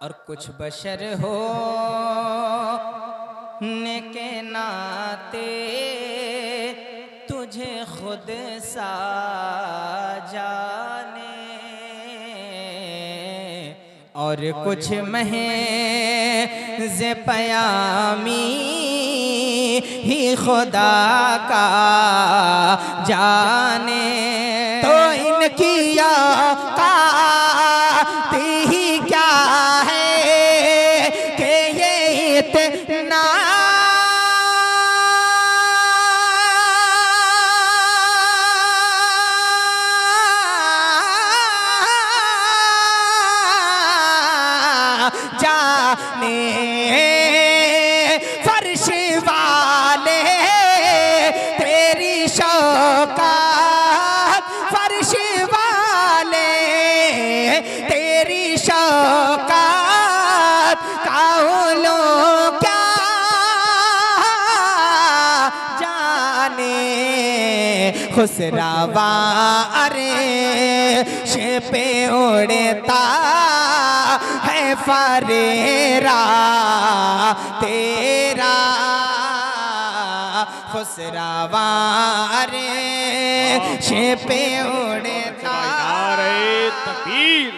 और कुछ बशर हो ने के नाते तुझे खुद सा जाने, और कुछ महज़ पयामी ही खुदा का जाने। तो इनकी औकात ही क्या है कि ये इतना जाने। फर्श वाले तेरी शौकात, फर्श वाले तेरी शौकात काउलो क्या जाने। खुसरावा अर्श पे उड़ता है फरेरा तेरा, खुसरावा अर्श पे उड़ता। तकबीर।